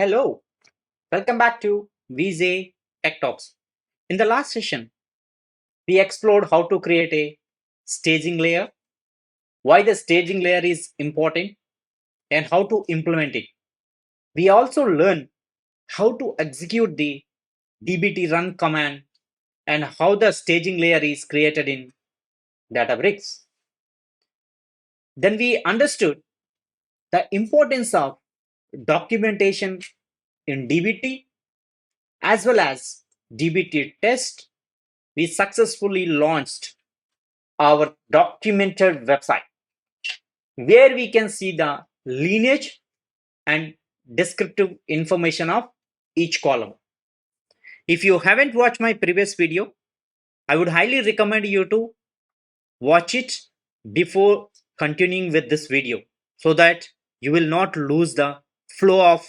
Hello, welcome back to VZ Tech Talks. In the last session, we explored how to create a staging layer, why the staging layer is important, and how to implement it. We also learned how to execute the dbt run command and how the staging layer is created in Databricks. Then we understood the importance of documentation in dbt as well as dbt test. We successfully launched our documented website where we can see the lineage and descriptive information of each column. If you haven't watched my previous video, I would highly recommend you to watch it before continuing with this video so that you will not lose the flow of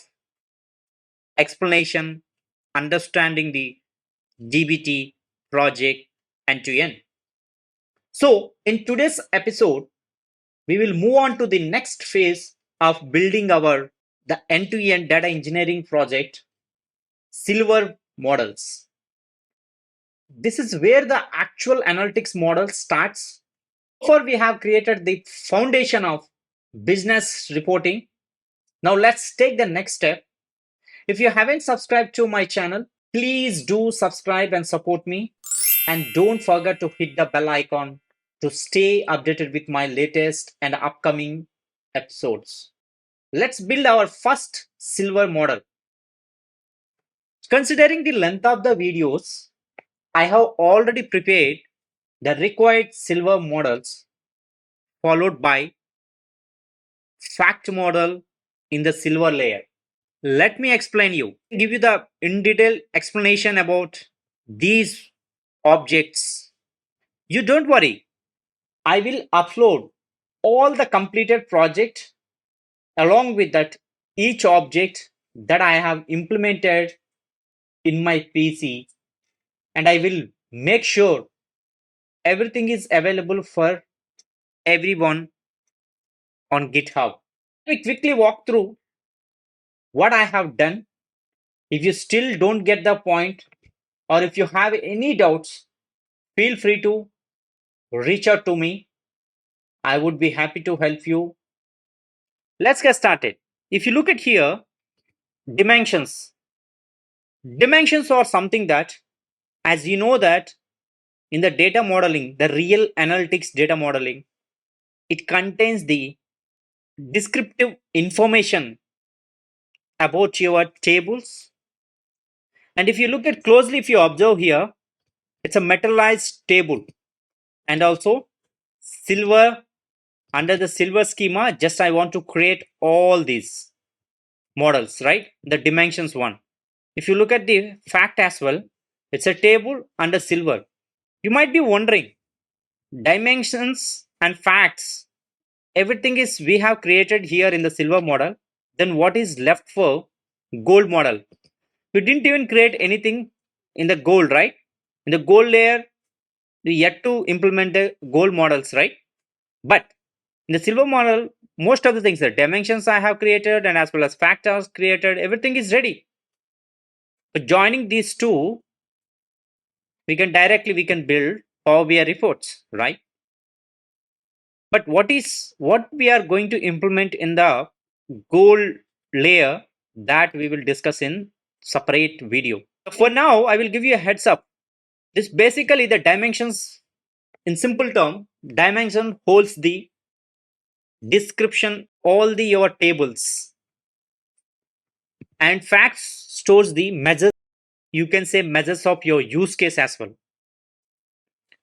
explanation, understanding the DBT project end to end. So, in today's episode, we will move on to the next phase of building our the end-to-end data engineering project, silver models. This is where the actual analytics model starts. Before we have created the foundation of business reporting. Now let's take the next step. If you haven't subscribed to my channel, please do subscribe and support me. And don't forget to hit the bell icon to stay updated with my latest and upcoming episodes. Let's build our first silver model. Considering the length of the videos, I have already prepared the required silver models followed by fact model in the silver layer. Let me explain you, give you the in detail explanation about these objects. You don't worry, I will upload all the completed project along with that each object that I have implemented in my PC, and I will make sure everything is available for everyone on GitHub. Let me quickly walk through what I have done. If you still don't get the point or if you have any doubts, feel free to reach out to me. I would be happy to help you. Let's get started. If you look at here, dimensions. Dimensions are something that, as you know that in the data modeling, the real analytics data modeling, it contains the descriptive information about your tables. And if you look at closely, if you observe here, it's a metallized table and also silver. Under the silver schema, just I want to create all these models, right? The dimensions one. If you look at the fact as well, it's a table under silver. You might be wondering, dimensions and facts, everything is we have created here in the silver model. Then what is left for gold model? We didn't even create anything in the gold, right? In the gold layer, we yet to implement the gold models, right? But in the silver model, most of the things, the dimensions I have created and as well as factors created, everything is ready. But joining these two, we can build Power BI reports, right? But what we are going to implement in the gold layer, that we will discuss in separate video. For now, I will give you a heads up. This basically the dimensions, in simple term, dimension holds the description, all the your tables, and facts stores the measures. You can say measures of your use case as well.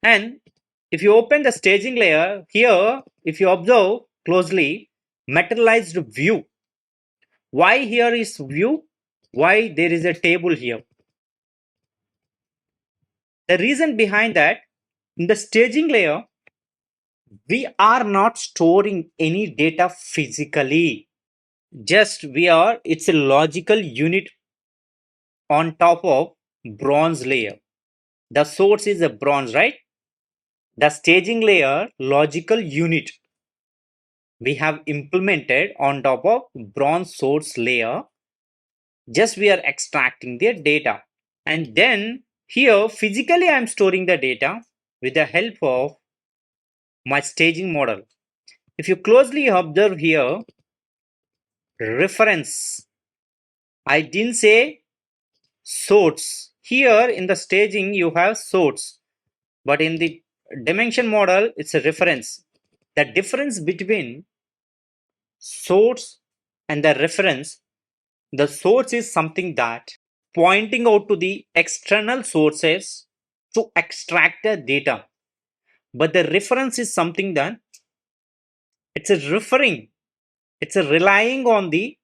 And if you open the staging layer here, if you observe closely, materialized view. Why here is view? Why there is a table here? The reason behind that, in the staging layer, we are not storing any data physically. Just it's a logical unit on top of bronze layer. The source is a bronze, right? The staging layer logical unit we have implemented on top of bronze source layer. Just we are extracting their data. And then here physically I'm storing the data with the help of my staging model. If you closely observe here, reference, I didn't say source. Here in the staging you have source, but in the dimension model it's a reference. The difference between source and the reference, the source is something that pointing out to the external sources to extract the data, but the reference is something that it's a referring, it's a relying on the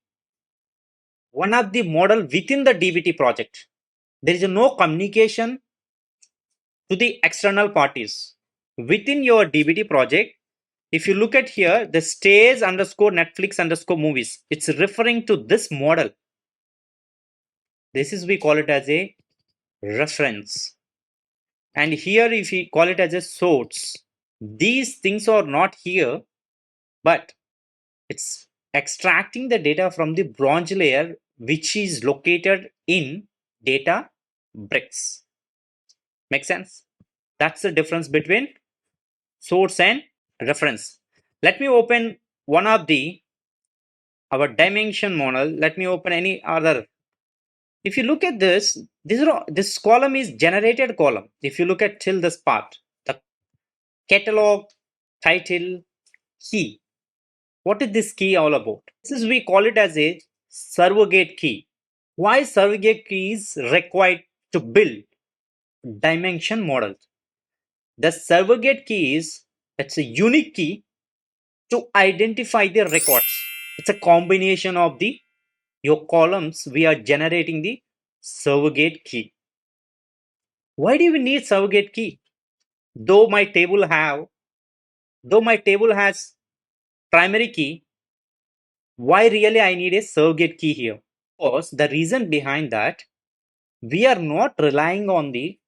one of the model within the dbt project. There is no communication to the external parties within your dbt project. If you look at here, the stage underscore netflix underscore movies, it's referring to this model. This is, we call it as a reference. And here if we call it as a source, these things are not here, but it's extracting the data from the bronze layer which is located in Databricks. Make sense? That's the difference between source and reference. Let me open one of the our dimension model. Let me open any other. If you look at this, this column is generated column. If you look at till this part, the catalog, title, key. What is this key all about? This is, we call it as a surrogate key. Why surrogate key is required to build dimension models? The surrogate key is, it's a unique key to identify the records. It's a combination of the your columns. We are generating the surrogate key. Why do we need surrogate key? Though my table has primary key, why really I need a surrogate key here? Because the reason behind that, we are not relying on the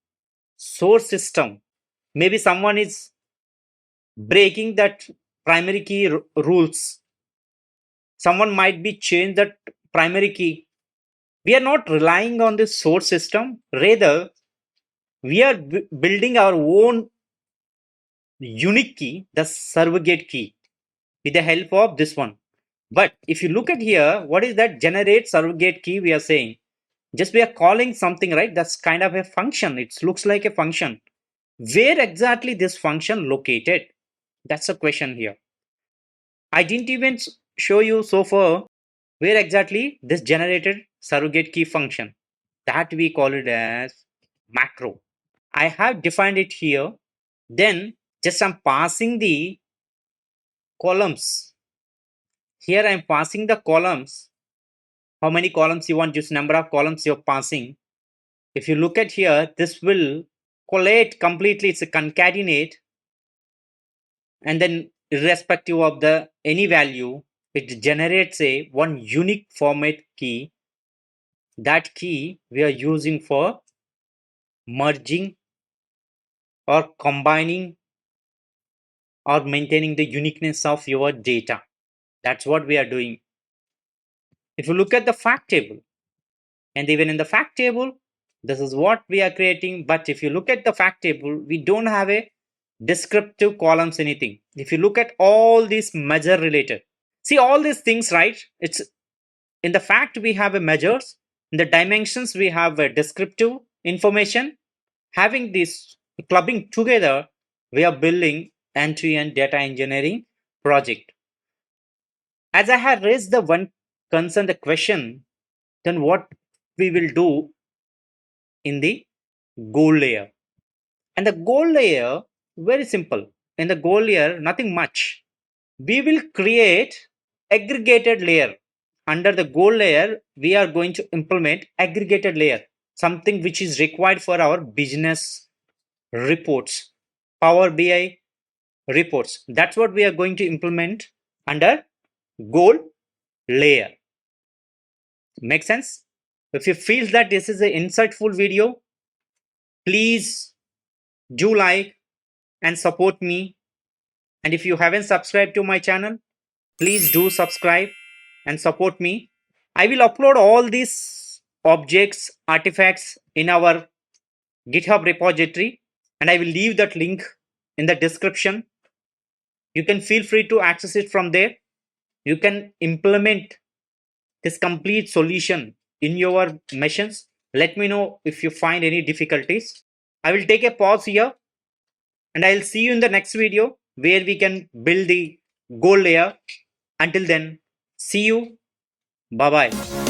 source system. Maybe someone is breaking that primary key rules. Someone might be changed that primary key. We are not relying on the source system. Rather, we are building our own unique key, the surrogate key, with the help of this one. But if you look at here, what is that generate surrogate key we are saying? Just we are calling something, right? That's kind of a function. It looks like a function. Where exactly this function located? That's a question here. I didn't even show you so far where exactly this generated surrogate key function. That we call it as macro. I have defined it here. Then just I'm passing the columns. Here I'm passing the columns. How many columns you want? Just number of columns you're passing. If you look at here, this will collate completely. It's a concatenate, and then irrespective of the any value, it generates a one unique format key. That key we are using for merging or combining or maintaining the uniqueness of your data. That's what we are doing. If you look at the fact table, and even in the fact table, this is what we are creating. But if you look at the fact table, we don't have a descriptive columns, anything. If you look at all these measure related, see all these things, right? It's in the fact we have a measures, in the dimensions we have a descriptive information. Having this clubbing together, we are building end-to-end data engineering project. As I had raised the one concern, the question, then what we will do in the goal layer. And the goal layer, very simple. In the goal layer, nothing much. We will create aggregated layer. Under the goal layer, we are going to implement aggregated layer, something which is required for our business reports, Power BI reports. That's what we are going to implement under goal layer. Make sense? If you feel that this is an insightful video, please do like and support me. And if you haven't subscribed to my channel, please do subscribe and support me. I will upload all these objects, artifacts in our GitHub repository, and I will leave that link in the description. You can feel free to access it from there. You can implement this complete solution in your machines. Let me know if you find any difficulties. I will take a pause here and I'll see you in the next video where we can build the goal layer. Until then, see you. Bye bye.